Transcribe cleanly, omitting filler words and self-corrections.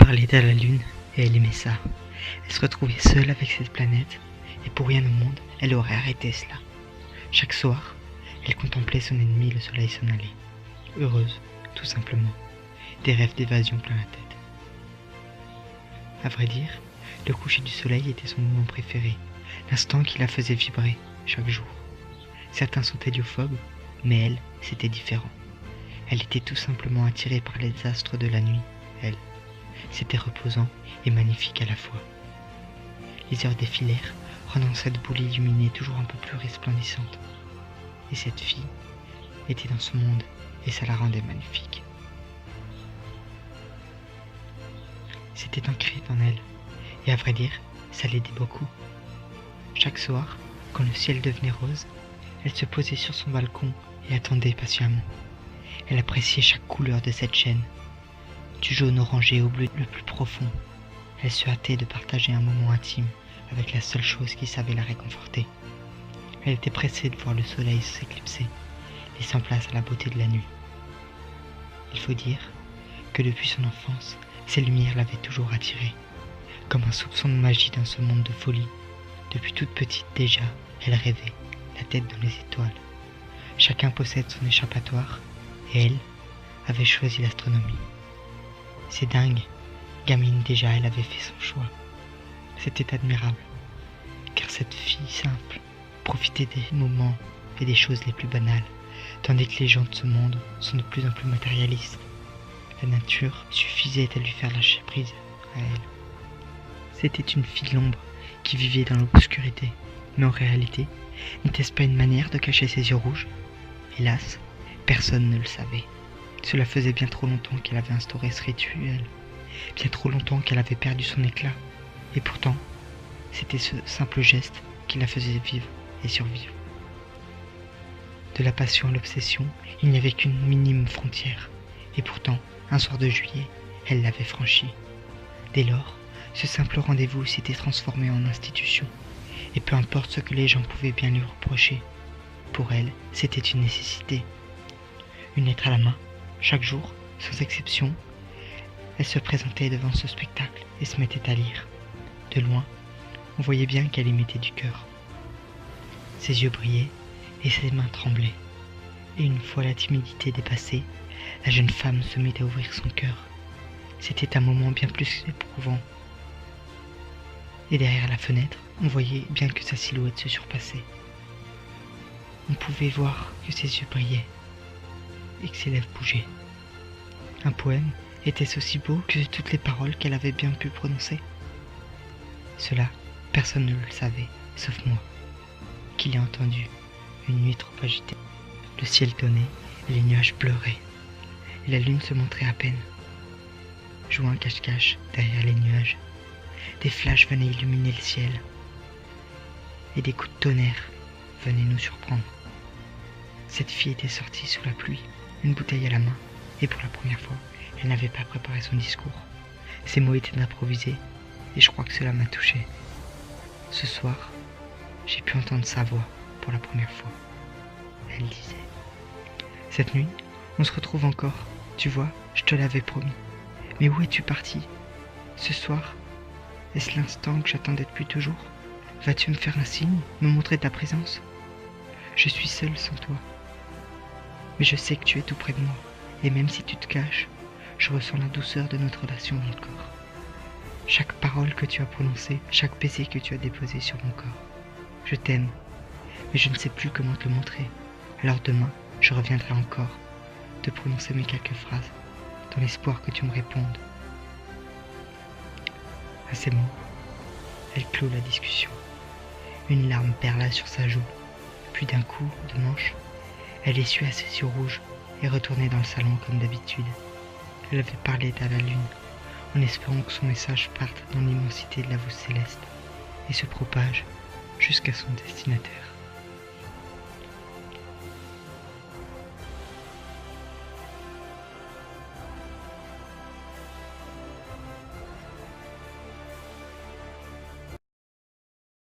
parlait à la lune et elle aimait ça. Elle se retrouvait seule avec cette planète et pour rien au monde, elle aurait arrêté cela. Chaque soir, elle contemplait son ennemi, le soleil s'en aller. Heureuse, tout simplement. Des rêves d'évasion plein la tête. À vrai dire, le coucher du soleil était son moment préféré, l'instant qui la faisait vibrer chaque jour. Certains sont héliophobes, mais elle, c'était différent. Elle était tout simplement attirée par les astres de la nuit, elle. C'était reposant et magnifique à la fois. Les heures défilèrent, rendant cette boule illuminée toujours un peu plus resplendissante. Et cette fille était dans ce monde, et ça la rendait magnifique. C'était ancré en elle, et à vrai dire, ça l'aidait beaucoup. Chaque soir, quand le ciel devenait rose, elle se posait sur son balcon et attendait patiemment. Elle appréciait chaque couleur de cette chaîne, du jaune orangé au bleu le plus profond. Elle se hâtait de partager un moment intime avec la seule chose qui savait la réconforter. Elle était pressée de voir le soleil s'éclipser, laissant place à la beauté de la nuit. Il faut dire que depuis son enfance, ces lumières l'avaient toujours attirée, comme un soupçon de magie dans ce monde de folie. Depuis toute petite déjà, elle rêvait, la tête dans les étoiles. Chacun possède son échappatoire, et elle avait choisi l'astronomie. C'est dingue, gamine déjà, elle avait fait son choix. C'était admirable, car cette fille simple profitait des moments et des choses les plus banales, tandis que les gens de ce monde sont de plus en plus matérialistes. La nature suffisait à lui faire lâcher prise à elle. C'était une fille de l'ombre qui vivait dans l'obscurité, mais en réalité, n'était-ce pas une manière de cacher ses yeux rouges? Hélas, personne ne le savait. Cela faisait bien trop longtemps qu'elle avait instauré ce rituel, bien trop longtemps qu'elle avait perdu son éclat, et pourtant, c'était ce simple geste qui la faisait vivre et survivre. De la passion à l'obsession, il n'y avait qu'une minime frontière, et pourtant, un soir de juillet, elle l'avait franchi. Dès lors, ce simple rendez-vous s'était transformé en institution, et peu importe ce que les gens pouvaient bien lui reprocher, pour elle, c'était une nécessité. Une lettre à la main, chaque jour, sans exception, elle se présentait devant ce spectacle et se mettait à lire. De loin, on voyait bien qu'elle y mettait du cœur. Ses yeux brillaient et ses mains tremblaient. Et une fois la timidité dépassée, la jeune femme se mit à ouvrir son cœur. C'était un moment bien plus éprouvant. Et derrière la fenêtre, on voyait bien que sa silhouette se surpassait. On pouvait voir que ses yeux brillaient et que ses lèvres bougeaient. Un poème était aussi beau que toutes les paroles qu'elle avait bien pu prononcer. Cela, personne ne le savait, sauf moi, qui l'ai entendu une nuit trop agitée. Le ciel tonnait et les nuages pleuraient, et la lune se montrait à peine. Jouant un cache-cache derrière les nuages, des flashs venaient illuminer le ciel, et des coups de tonnerre venaient nous surprendre. Cette fille était sortie sous la pluie, une bouteille à la main, et pour la première fois, elle n'avait pas préparé son discours. Ses mots étaient improvisés, et je crois que cela m'a touché. Ce soir, j'ai pu entendre sa voix pour la première fois. Elle disait: cette nuit, on se retrouve encore. Tu vois, je te l'avais promis. Mais où es-tu parti? Ce soir, est-ce l'instant que j'attendais depuis toujours? Vas-tu me faire un signe, me montrer ta présence? Je suis seule sans toi. Mais je sais que tu es tout près de moi. Et même si tu te caches, je ressens la douceur de notre relation dans le corps. Chaque parole que tu as prononcée, chaque baiser que tu as déposé sur mon corps. Je t'aime, mais je ne sais plus comment te le montrer. Alors demain, je reviendrai encore te prononcer mes quelques phrases, dans l'espoir que tu me répondes. À ces mots, elle clôt la discussion. Une larme perla sur sa joue, puis d'un coup de manche, elle essuya ses yeux rouges et retournait dans le salon comme d'habitude. Elle avait parlé à la lune, en espérant que son message parte dans l'immensité de la voûte céleste et se propage jusqu'à son destinataire.